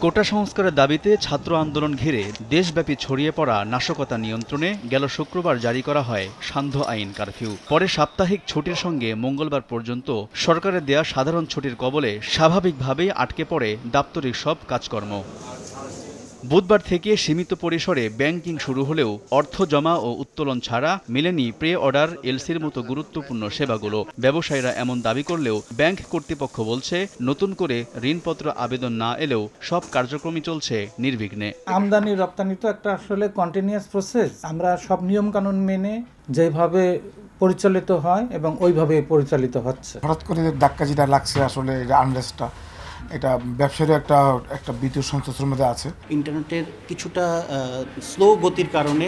কোটা সংস্কারের দাবিতে ছাত্র আন্দোলন ঘিরে দেশব্যাপী ছড়িয়ে পড়া নাশকতা নিয়ন্ত্রণে গেল শুক্রবার জারি করা হয় সান্ধ্য আইন কারফিউ। পরে সাপ্তাহিক ছুটির সঙ্গে মঙ্গলবার পর্যন্ত সরকারের দেয়া সাধারণ ছুটির কবলে স্বাভাবিকভাবেই আটকে পড়ে দাপ্তরিক সব কাজকর্ম। বুধবার থেকে সীমিত পরিসরে ব্যাংকিং শুরু হলেও অর্থ জমা ও উত্তোলন ছাড়া মেলেনি প্রে অর্ডার এলসির মতো গুরুত্বপূর্ণ সেবাগুলো। ব্যবসায়ীরা এমন দাবি করলেও ব্যাংক কর্তৃপক্ষ বলছে, নতুন করে ঋণপত্র আবেদন না এলেও সব কার্যক্রমই চলছে নির্বিঘ্নে। আমদানি রপ্তানি তো একটা আসলে কন্টিনিউয়াস প্রসেস। আমরা সব নিয়ম কানুন মেনে যেভাবে পরিচালিত হয় এবং ওইভাবে পরিচালিত হচ্ছে। হঠাৎ করে ধাক্কা যেটা লাগছে, আসলে আনরেস্টটা, এটা ব্যবসায়ী একটা বিদ্যুৎ সংস্থার মধ্যে আছে। ইন্টারনেটের কিছুটা স্লো গতির কারণে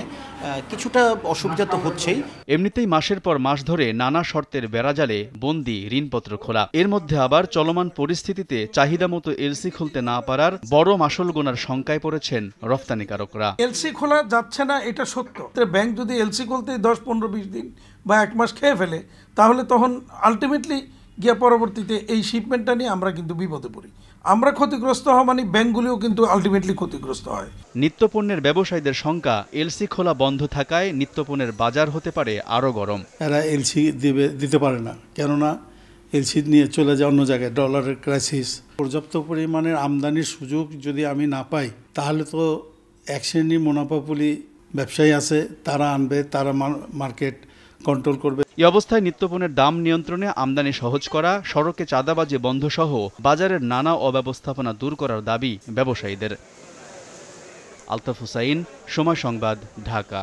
কিছুটা অসুবিধা তো হচ্ছেই। এমনিতেই মাসের পর মাস ধরে নানা শর্তের বেড়াজালে বন্দি ঋণপত্র খোলা। এর মধ্যে আবার চলমান পরিস্থিতিতে চাহিদা মতো এলসি খুলতে না পারার বড় মাসুল গোনার শঙ্কায় পড়েছেন রফতানিকারকরা। এলসি খোলা যাচ্ছে না, এটা সত্য। ব্যাংক যদি এলসি খুলতে 10-15-20 দিন বা 1 মাস খেয়ে ফেলে, তাহলে তখন আলটিমেটলি গিয়ে পরবর্তীতে এই শিপমেন্টটা নিয়ে আমরা কিন্তু বিপদে পড়ি। আমরা ক্ষতিগ্রস্ত হওয়া মানে ব্যাংকগুলিও কিন্তু আলটিমেটলি ক্ষতিগ্রস্ত হয়। নিত্যপণ্যের ব্যবসায়ীদের শঙ্কা, এলসি খোলা বন্ধ থাকায় নিত্যপণ্যের বাজার হতে পারে আরও গরম। এরা এলসি দিতে পারে না, কেননা এলসি নিয়ে চলে যায় অন্য জায়গায়। ডলারের ক্রাইসিস, পর্যাপ্ত পরিমাণের আমদানির সুযোগ যদি আমি না পাই, তাহলে তো এক শ্রেণীর মুনাফাপুলি ব্যবসায়ী আছে, তারা আনবে, তারা মার্কেট কন্ট্রোল করবে। এই অবস্থায় নিত্যপণ্যের দাম নিয়ন্ত্রণে আমদানি সহজ করা, সড়কে চাঁদাবাজি বন্ধ সহ বাজারের নানা অব্যবস্থাপনা দূর করার দাবি ব্যবসায়ীদের। আলতাফ হুসাইন, সময় সংবাদ, ঢাকা।